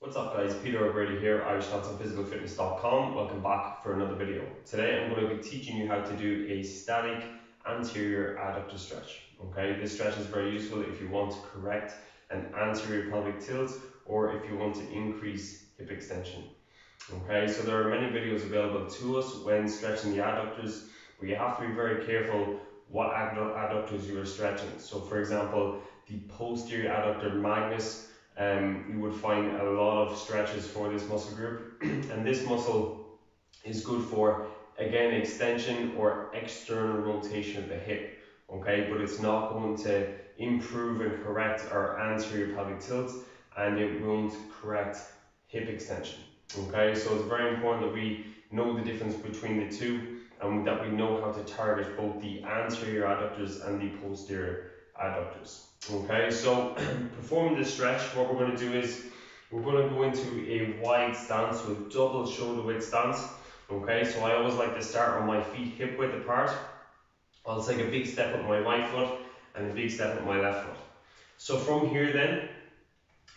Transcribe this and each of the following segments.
What's up guys, Peter O'Grady here, irishdancingphysicalfitness.com. Welcome back for another video. Today I'm going to be teaching you how to do a static anterior adductor stretch. Okay, this stretch is very useful if you want to correct an anterior pelvic tilt or if you want to increase hip extension. Okay, so there are many videos available to us when stretching the adductors, but you have to be very careful what adductors you are stretching. So for example, the posterior adductor magnus, you would find a lot of stretches for this muscle group and this muscle is good for, again, extension or external rotation of the hip. Okay, but it's not going to improve and correct our anterior pelvic tilt, and it won't correct hip extension. Okay, so it's very important that we know the difference between the two and that we know how to target both the anterior adductors and the posterior adductors. Okay, so performing this stretch, what we're going to do is we're going to go into a wide stance with double shoulder width stance. Okay, so I always like to start on my feet hip width apart. I'll take a big step with my right foot and a big step with my left foot. So from here then,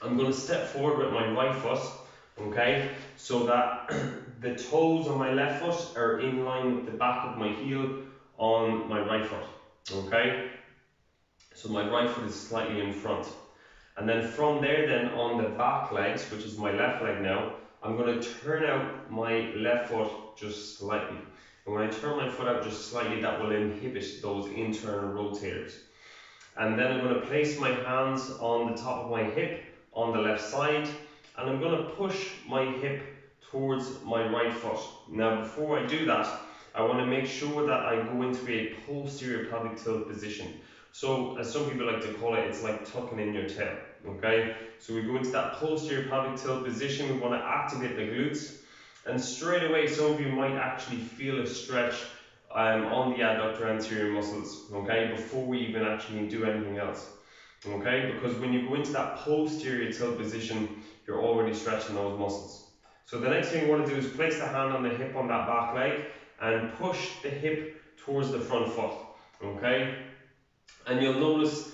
I'm going to step forward with my right foot, okay, so that the toes on my left foot are in line with the back of my heel on my right foot, okay. So my right foot is slightly in front. And then from there then on the back legs, which is my left leg now, I'm going to turn out my left foot just slightly. And when I turn my foot out just slightly, that will inhibit those internal rotators. And then I'm going to place my hands on the top of my hip on the left side, and I'm going to push my hip towards my right foot. Now before I do that, I want to make sure that I go into a posterior pelvic tilt position. So as some people like to call it, it's like tucking in your tail. Okay, so we go into that posterior pelvic tilt position. We want to activate the glutes, and straight away some of you might actually feel a stretch on the adductor anterior muscles, okay, before we even actually do anything else, okay, because when you go into that posterior tilt position, you're already stretching those muscles. So the next thing you want to do is place the hand on the hip on that back leg and push the hip towards the front foot, okay, and you'll notice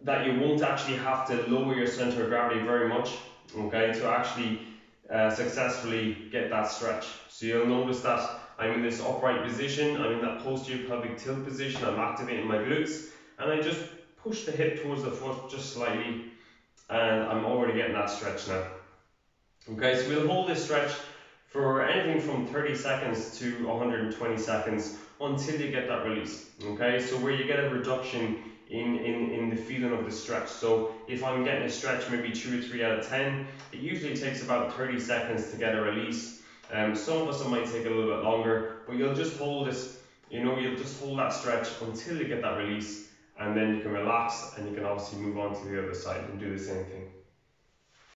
that you won't actually have to lower your center of gravity very much, okay, to actually successfully get that stretch. So you'll notice that I'm in this upright position, I'm in that posterior pelvic tilt position, I'm activating my glutes, and I just push the hip towards the foot just slightly, and I'm already getting that stretch now. Okay, so we'll hold this stretch for anything from 30 seconds to 120 seconds until you get that release. Okay, so where you get a reduction in the feeling of the stretch. So if I'm getting a stretch maybe 2 or 3 out of 10, it usually takes about 30 seconds to get a release. Some of us it might take a little bit longer, but you'll just hold this, you'll just hold that stretch until you get that release, and then you can relax and you can obviously move on to the other side and do the same thing.